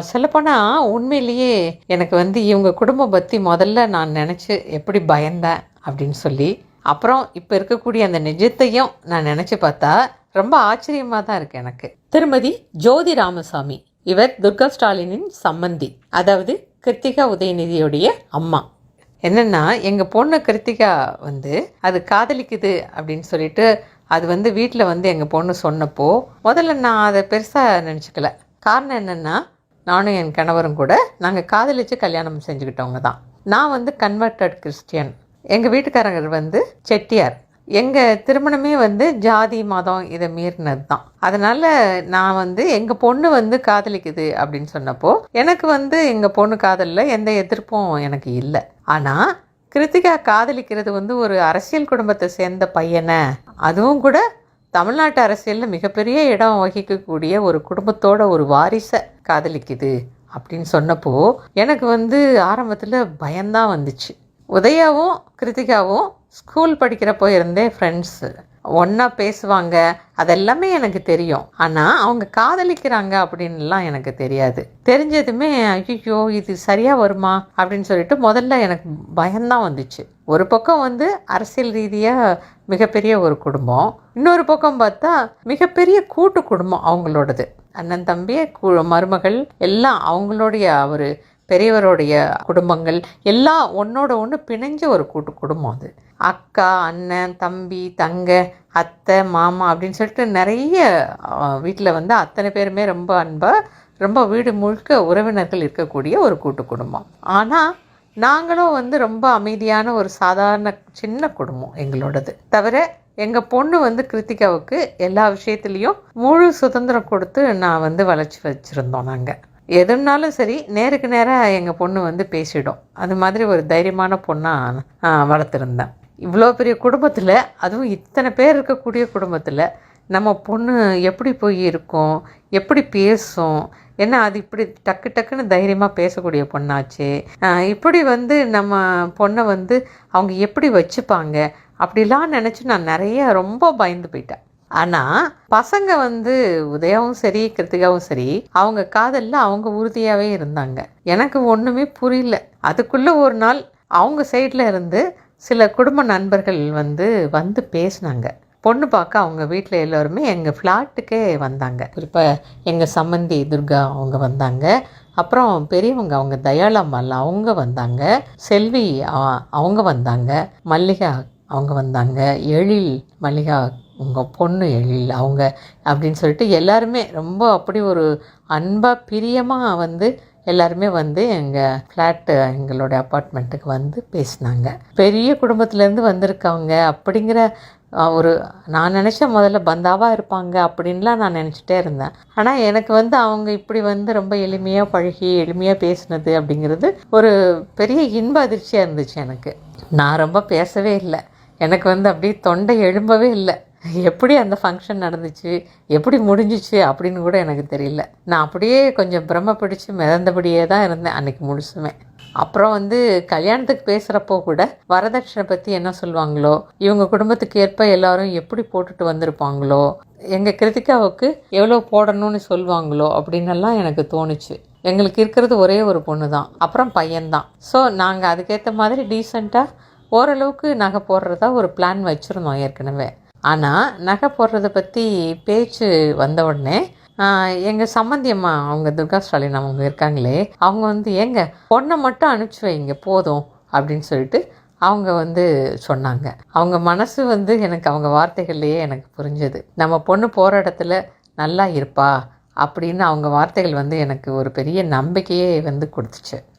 சொல்லப்போனால் உண்மையிலேயே எனக்கு இவங்க குடும்பம் பற்றி முதல்ல நான் நினச்சி எப்படி பயந்தேன் அப்படின்னு சொல்லி, அப்புறம் இப்போ இருக்கக்கூடிய அந்த நிஜத்தையும் நான் நினச்சி பார்த்தா ரொம்ப ஆச்சரியமாக தான் இருக்குது எனக்கு. திருமதி ஜோதி ராமசாமி, இவர் துர்கா ஸ்டாலினின் சம்மந்தி, அதாவது கிருத்திகா உதயநிதியுடைய அம்மா. என்னென்னா, எங்கள் பொண்ணு கிருத்திகா அது காதலிக்குது அப்படின்னு சொல்லிட்டு அது வீட்டில் எங்கள் பொண்ணு சொன்னப்போ முதல்ல நான் அதை பெருசாக நினச்சிக்கல. காரணம் என்னென்னா, நானும் என் கணவரும் கூட நாங்கள் காதலித்து கல்யாணம் செஞ்சுக்கிட்டவங்க தான். நான் கன்வெர்ட்டட் கிறிஸ்டியன், எங்கள் வீட்டுக்காரங்க செட்டியார். எங்கள் திருமணமே ஜாதி மதம் இதை மீறினது தான். அதனால் நான் எங்கள் பொண்ணு காதலிக்குது அப்படின்னு சொன்னப்போ எனக்கு எங்கள் பொண்ணு காதலில் எந்த எதிர்ப்பும் எனக்கு இல்லை. ஆனால் கிருத்திகா காதலிக்கிறது ஒரு அரசியல் குடும்பத்தை சேர்ந்த பையனை, அதுவும் கூட தமிழ்நாட்டு அரசியலில் மிகப்பெரிய இடம் வகிக்கக்கூடிய ஒரு குடும்பத்தோட ஒரு வாரிசை காதலிக்குது அப்படின்னு சொன்னப்போ எனக்கு ஆரம்பத்தில் பயம்தான் வந்துச்சு. உதயாவும் கிருத்திகாவும் ஸ்கூல் படிக்கிறப்போ இருந்தே ஃப்ரெண்ட்ஸு, ஒன்றா பேசுவாங்க, அதெல்லாமே எனக்கு தெரியும். ஆனால் அவங்க காதலிக்கிறாங்க அப்படின்லாம் எனக்கு தெரியாது. தெரிஞ்சதுமே ஐயோ இது சரியாக வருமா அப்படின்னு சொல்லிட்டு முதல்ல எனக்கு பயம்தான் வந்துச்சு. ஒரு பக்கம் அரசியல் ரீதியாக மிகப்பெரிய ஒரு குடும்பம், இன்னொரு பக்கம் பார்த்தா மிகப்பெரிய கூட்டு குடும்பம் அவங்களோடது. அண்ணன் தம்பி மருமகள் எல்லாம் அவங்களுடைய ஒரு பெரியவருடைய குடும்பங்கள் எல்லாம் ஒன்றோட ஒன்று பிணைஞ்ச ஒரு கூட்டு குடும்பம். அது அக்கா, அண்ணன், தம்பி, தங்க, அத்தை, மாமா அப்படின்னு சொல்லிட்டு நிறைய வீட்டில் அத்தனை பேருமே ரொம்ப அன்பாக, ரொம்ப வீடு முழுக்க உறவினர்கள் இருக்கக்கூடிய ஒரு கூட்டு குடும்பம். ஆனால் நாங்களும் ரொம்ப அமைதியான ஒரு சாதாரண சின்ன குடும்பம் எங்களோடது. தவிர எங்கள் பொண்ணு கிருத்திகாவுக்கு எல்லா விஷயத்துலேயும் முழு சுதந்திரம் கொடுத்து நான் வளர்ச்சி வச்சுருந்தோம். நாங்கள் எதுனாலும் சரி நேருக்கு நேராக எங்கள் பொண்ணு பேசிடும். அது மாதிரி ஒரு தைரியமான பொண்ணாக வளர்த்துருந்தேன். இவ்வளோ பெரிய குடும்பத்தில், அதுவும் இத்தனை பேர் இருக்கக்கூடிய குடும்பத்தில் நம்ம பொண்ணு எப்படி போய் இருக்கும், எப்படி பேசும், ஏன்னா அது இப்படி டக்கு டக்குன்னு தைரியமாக பேசக்கூடிய பொண்ணாச்சு. இப்படி நம்ம பொண்ணை அவங்க எப்படி வச்சுப்பாங்க அப்படிலாம் நினச்சி நான் நிறைய ரொம்ப பயந்து போயிட்டேன். ஆனால் பசங்க உதயாவும் சரி கிருத்திகாவும் சரி அவங்க காதலில் அவங்க உறுதியாகவே இருந்தாங்க. எனக்கு ஒன்றுமே புரியல. அதுக்குள்ளே ஒரு நாள் அவங்க சைடில் இருந்து சில குடும்ப நண்பர்கள் வந்து பேசினாங்க. பொண்ணு பார்க்க அவங்க வீட்டில் எல்லோருமே எங்கள் ஃப்ளாட்டுக்கே வந்தாங்க. குறிப்பாக எங்கள் சம்மந்தி துர்கா அவங்க வந்தாங்க. அப்புறம் பெரியவங்க அவங்க தயாளம்மாள் அவங்க வந்தாங்க, செல்வி அவங்க வந்தாங்க, மல்லிகா அவங்க வந்தாங்க, எழில் மல்லிகா உங்கள் பொண்ணு எழில் அவங்க அப்படின்னு சொல்லிட்டு எல்லாருமே ரொம்ப அப்படி ஒரு அன்பாக பிரியமாக எல்லாருமே எங்கள் ஃப்ளாட்டு எங்களோட அப்பார்ட்மெண்ட்டுக்கு பேசினாங்க. பெரிய குடும்பத்துலேருந்து வந்திருக்காங்க அப்படிங்கிற ஒரு நான் நினச்ச முதல்ல பந்தாவாக இருப்பாங்க அப்படின்லாம் நான் நினச்சிட்டே இருந்தேன். ஆனால் எனக்கு அவங்க இப்படி ரொம்ப எளிமையாக பழகி எளிமையாக பேசினது அப்படிங்கிறது ஒரு பெரிய இன்ப அதிர்ச்சியாக இருந்துச்சு எனக்கு. நான் ரொம்ப பேசவே இல்லை. எனக்கு அப்படியே தொண்டை எழும்பவே இல்லை. எப்படி அந்த ஃபங்க்ஷன் நடந்துச்சு, எப்படி முடிஞ்சிச்சு அப்படின்னு கூட எனக்கு தெரியல. நான் அப்படியே கொஞ்சம் பிரம்ம பிடிச்சி மிதந்தபடியே தான் இருந்தேன் அன்றைக்கி முழுசுமே. அப்புறம் கல்யாணத்துக்கு பேசுகிறப்போ கூட வரதட்சணை பற்றி என்ன சொல்லுவாங்களோ, இவங்க குடும்பத்துக்கு ஏற்ப எல்லாரும் எப்படி போட்டுட்டு வந்திருப்பாங்களோ, எங்கள் கிருத்திகாவுக்கு எவ்வளோ போடணும்னு சொல்லுவாங்களோ அப்படின்னெல்லாம் எனக்கு தோணுச்சு. எங்களுக்கு இருக்கிறது ஒரே ஒரு பொண்ணு தான், அப்புறம் பையன்தான். ஸோ நாங்கள் அதுக்கேற்ற மாதிரி டீசெண்டாக ஓரளவுக்கு நகை போடுறதா ஒரு பிளான் வச்சுருந்தோம் ஏற்கனவே. ஆனால் நகை போடுறதை பற்றி பேச்சு வந்த உடனே எங்கள் சம்மந்தியம்மா அவங்க துர்கா ஸ்டாலின் அவங்க இருக்காங்களே, அவங்க ஏங்க பொண்ணை மட்டும் அனுப்பிச்சி வைங்க போதும் அப்படின்னு சொல்லிட்டு அவங்க சொன்னாங்க. அவங்க மனசு எனக்கு அவங்க வார்த்தைகள்லேயே எனக்கு புரிஞ்சது. நம்ம பொண்ணு போகிற இடத்துல நல்லா இருப்பா அப்படின்னு அவங்க வார்த்தைகள் எனக்கு ஒரு பெரிய நம்பிக்கையே கொடுத்துச்சு.